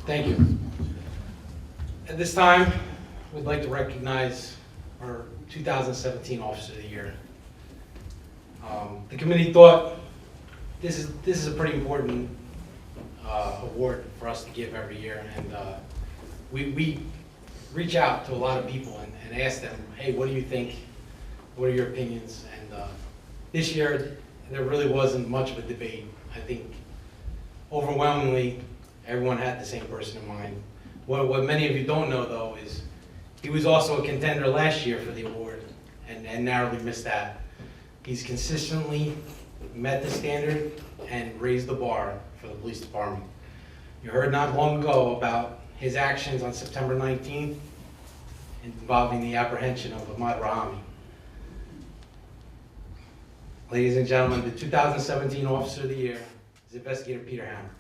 Thank you. At this time, we'd like to recognize our 2017 Officer of the Year. The committee thought this is a pretty important award for us to give every year, and we reach out to a lot of people and ask them, hey, what do you think? What are your opinions? And this year, there really wasn't much of a debate. I think overwhelmingly, everyone had the same person in mind, What many of you don't know, though, is he was also a contender last year for the award and narrowly missed that. He's consistently met the standard and raised the bar for the police department. You heard not long ago about his actions on September 19th involving the apprehension of Ahmad Rahami. Ladies and gentlemen, the 2017 Officer of the Year is Investigator Peter Hammer.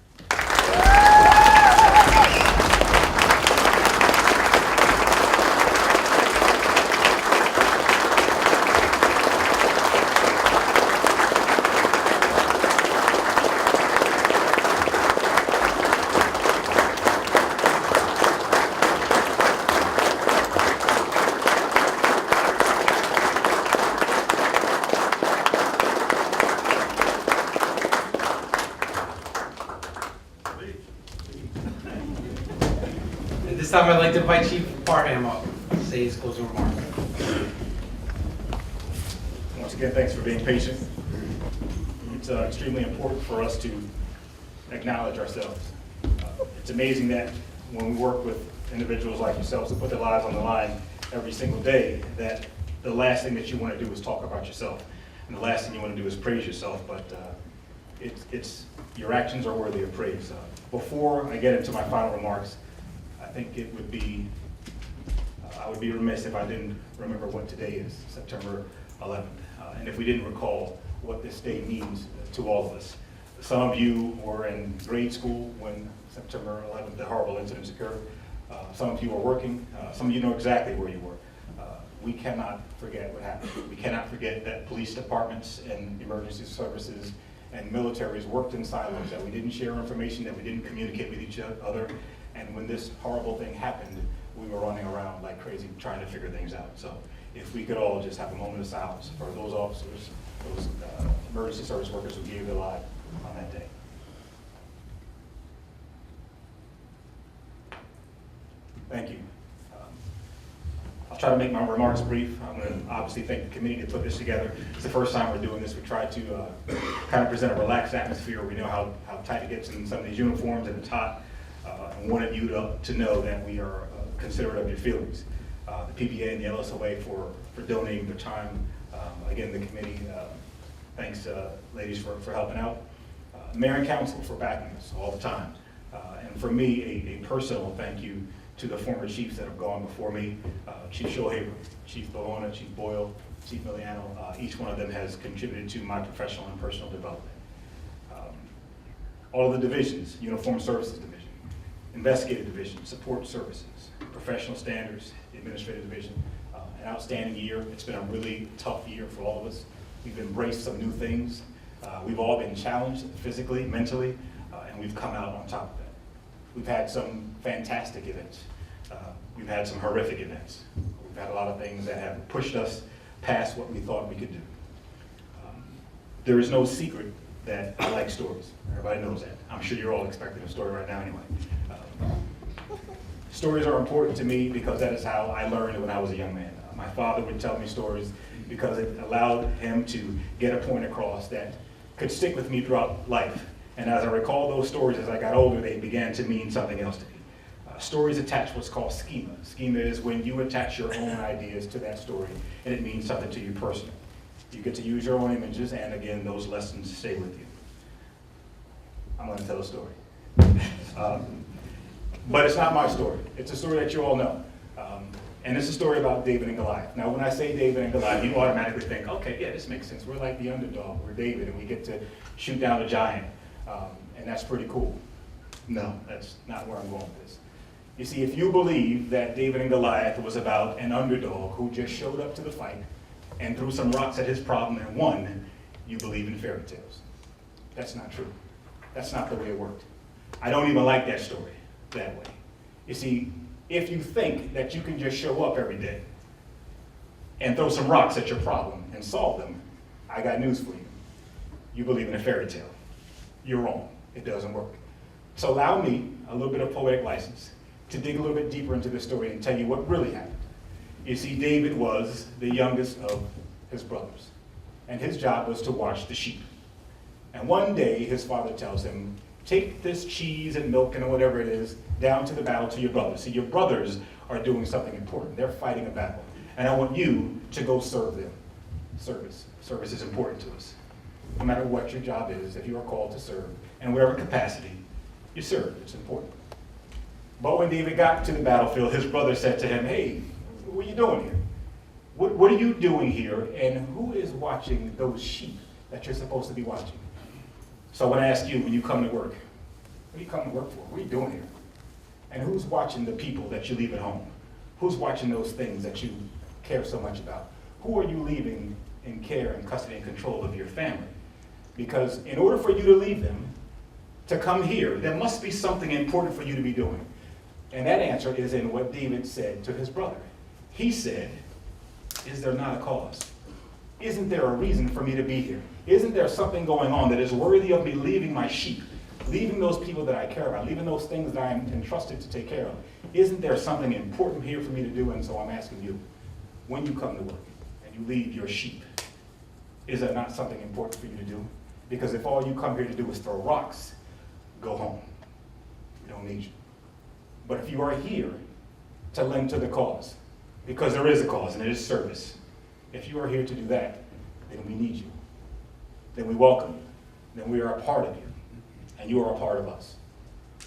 At this time, I'd like to invite Chief Parham up to say his closing remarks. Once again, thanks for being patient. It's extremely important for us to acknowledge ourselves. It's amazing that when we work with individuals like yourselves who put their lives on the line every single day, that the last thing that you want to do is talk about yourself. And the last thing you want to do is praise yourself, but your actions are worthy of praise. Before I get into my final remarks, I think it would be, I would be remiss if I didn't remember what today is, September 11th. And if we didn't recall what this day means to all of us. Some of you were in grade school when September 11th, the horrible incidents occurred. Some of you are working. Some of you know exactly where you were. We cannot forget what happened. We cannot forget that police departments and emergency services and militaries worked in silos, that we didn't share information, that we didn't communicate with each other. And when this horrible thing happened, we were running around like crazy trying to figure things out. So if we could all just have a moment of silence for those officers, those emergency service workers who gave their life on that day. Thank you. I'll try to make my remarks brief. I'm going to obviously thank the committee to put this together. It's the first time we're doing this. We try to kind of present a relaxed atmosphere. We know how tight it gets in some of these uniforms and it's hot. I wanted you to know that we are considerate of your feelings. The PBA and the LSOA for donating their time. Again, the committee, thanks ladies for helping out. Mayor and council for backing us all the time. And for me, a personal thank you to the former chiefs that have gone before me, Chief Shohaber, Chief Bologna, Chief Boyle, Chief Miliano. Each one of them has contributed to my professional and personal development. All of the divisions, Uniform Services Division, Investigative Division, Support Services, Professional Standards, the Administrative Division, an outstanding year. It's been a really tough year for all of us. We've embraced some new things. We've all been challenged physically, mentally, and we've come out on top of that. We've had some fantastic events. We've had some horrific events. We've had a lot of things that have pushed us past what we thought we could do. There is no secret that I like stories. Everybody knows that. I'm sure you're all expecting a story right now anyway. Stories are important to me because that is how I learned when I was a young man. My father would tell me stories because it allowed him to get a point across that could stick with me throughout life. And as I recall those stories as I got older, they began to mean something else to me. Stories attach what's called schema. Schema is when you attach your own ideas to that story and it means something to you personally. You get to use your own images and again, those lessons stay with you. I'm going to tell a story. But it's not my story. It's a story that you all know. And it's a story about David and Goliath. Now, when I say David and Goliath, you automatically think, okay, yeah, this makes sense. We're like the underdog. We're David, and we get to shoot down a giant. And that's pretty cool. No, that's not where I'm going with this. You see, if you believe that David and Goliath was about an underdog who just showed up to the fight and threw some rocks at his problem and won, you believe in fairy tales. That's not true. That's not the way it worked. I don't even like that story that way. You see, if you think that you can just show up every day and throw some rocks at your problem and solve them, I got news for you. You believe in a fairy tale. You're wrong. It doesn't work. So allow me a little bit of poetic license to dig a little bit deeper into the story and tell you what really happened. You see, David was the youngest of his brothers, and his job was to watch the sheep. And one day, his father tells him, take this cheese and milk and whatever it is, down to the battle to your brothers. See, your brothers are doing something important. They're fighting a battle. And I want you to go serve them. Service. Service is important to us. No matter what your job is, if you are called to serve, in whatever capacity, you serve. It's important. But when David got to the battlefield, his brother said to him, hey, what are you doing here? What are you doing here? And who is watching those sheep that you're supposed to be watching? So I want to ask you, when you come to work, what do you come to work for? What are you doing here? And who's watching the people that you leave at home? Who's watching those things that you care so much about? Who are you leaving in care and custody and control of your family? Because in order for you to leave them, to come here, there must be something important for you to be doing. And that answer is in what David said to his brother. He said, is there not a cause? Isn't there a reason for me to be here? Isn't there something going on that is worthy of me leaving my sheep, leaving those people that I care about, leaving those things that I am entrusted to take care of? Isn't there something important here for me to do? And so I'm asking you, when you come to work and you leave your sheep, is that not something important for you to do? Because if all you come here to do is throw rocks, go home. We don't need you. But if you are here to lend to the cause, because there is a cause and it is service, if you are here to do that, then we need you. Then we welcome you. Then we are a part of you. And you are a part of us.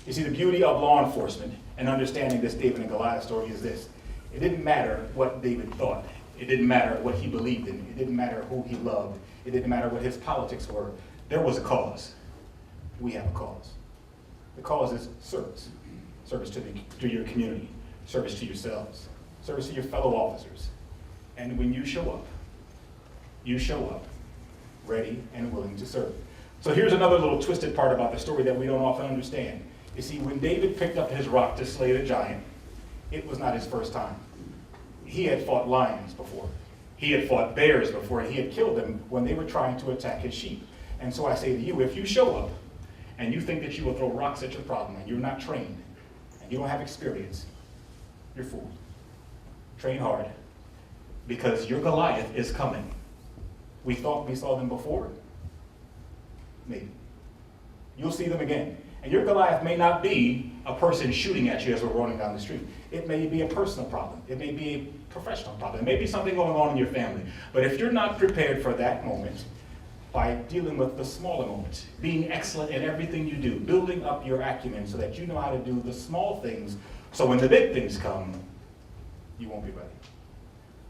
You see, the beauty of law enforcement and understanding this David and Goliath story is this. It didn't matter what David thought. It didn't matter what he believed in. It didn't matter who he loved. It didn't matter what his politics were. There was a cause. We have a cause. The cause is service. Service to your community. Service to yourselves. Service to your fellow officers. And when you show up ready and willing to serve. So here's another little twisted part about the story that we don't often understand. You see, when David picked up his rock to slay the giant, it was not his first time. He had fought lions before. He had fought bears before, and he had killed them when they were trying to attack his sheep. And so I say to you, if you show up and you think that you will throw rocks at your problem and you're not trained and you don't have experience, you're fooled. Train hard, because your Goliath is coming. We thought we saw them before. Maybe. You'll see them again. And your Goliath may not be a person shooting at you as we're running down the street. It may be a personal problem. It may be a professional problem. It may be something going on in your family. But if you're not prepared for that moment, by dealing with the smaller moments, being excellent in everything you do, building up your acumen so that you know how to do the small things, so when the big things come, you won't be ready.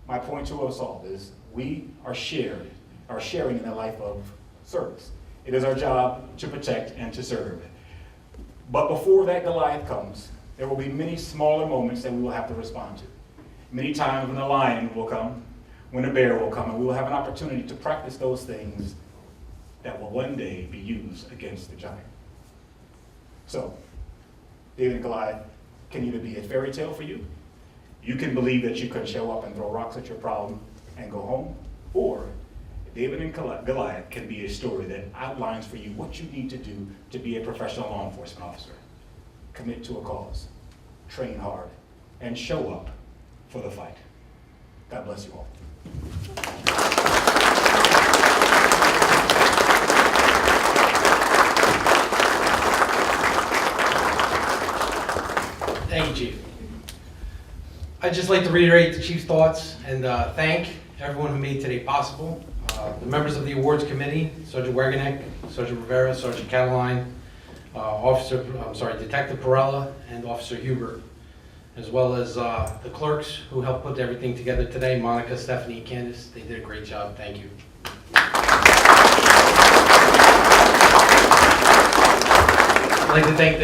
My point to us all is we are sharing in a life of service. It is our job to protect and to serve. But before that Goliath comes, there will be many smaller moments that we will have to respond to. Many times when a lion will come, when a bear will come, and we will have an opportunity to practice those things that will one day be used against the giant. So, David and Goliath can either be a fairy tale for you, you can believe that you can show up and throw rocks at your problem and go home, or David and Goliath can be a story that outlines for you what you need to do to be a professional law enforcement officer. Commit to a cause, train hard, and show up for the fight. God bless you all. Thank you, Chief. I'd just like to reiterate the Chief's thoughts and thank everyone who made today possible. The members of the awards committee, Sergeant Wegenek, Sergeant Rivera, Sergeant Cataline, Detective Perella, and Officer Huber, as well as the clerks who helped put everything together today, Monica, Stephanie, and Candace. They did a great job. Thank you. I'd like to thank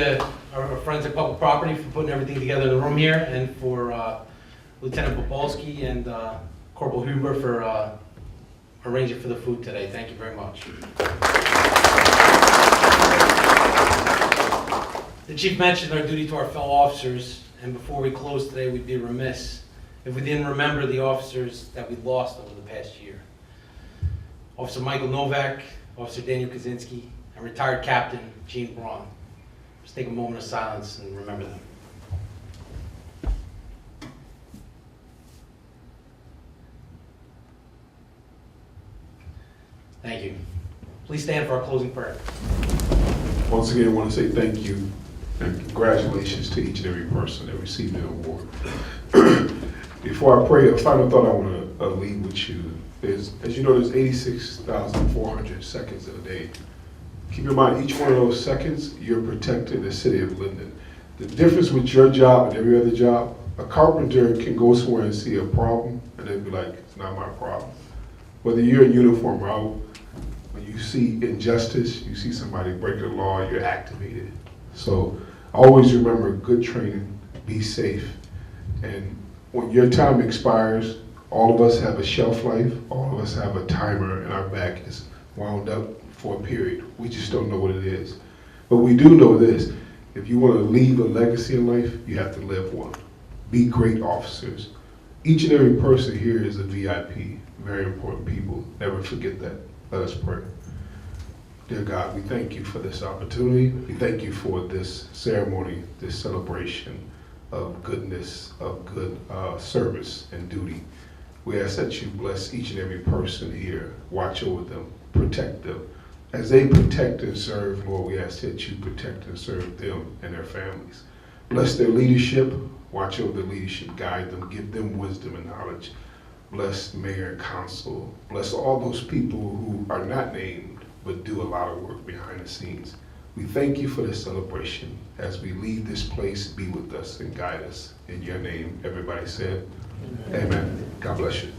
our friends at Public Property for putting everything together in the room here, and for Lieutenant Popolski and Corporal Huber for arranging for the food today. Thank you very much. The Chief mentioned our duty to our fellow officers, and before we close today, we'd be remiss if we didn't remember the officers that we lost over the past year. Officer Michael Novak, Officer Daniel Kaczynski, and retired Captain Gene Braun. Let's take a moment of silence and remember them. Thank you. Please stand for our closing prayer. Once again, I want to say thank you And congratulations to each and every person that received the award. Before I pray, a final thought I want to leave with you is, as you know, there's 86,400 seconds in a day. Keep in mind, each one of those seconds, you're protecting the city of Linden. The difference with your job and every other job, a carpenter can go somewhere and see a problem, and they'd be like, it's not my problem. Whether you're in uniform or out, when you see injustice, you see somebody break the law, you're activated. So always remember good training, be safe, and when your time expires, all of us have a shelf life, all of us have a timer, and our back is wound up for a period. We just don't know what it is. But we do know this: if you want to leave a legacy in life, you have to live one. Be great officers. Each and every person here is a VIP, very important people. Never forget that. Let us pray. Dear God, we thank you for this opportunity. We thank you for this ceremony, this celebration of goodness, of good service and duty. We ask that you bless each and every person here. Watch over them, protect them. As they protect and serve, Lord, we ask that you protect and serve them and their families. Bless their leadership. Watch over the leadership, guide them, give them wisdom and knowledge. Bless mayor and council. Bless all those people who are not named, but do a lot of work behind the scenes. We thank you for this celebration. As we leave this place, be with us and guide us. In your name, everybody said, amen. God bless you.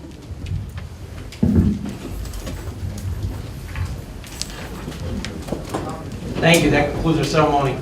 Thank you. That concludes our ceremony.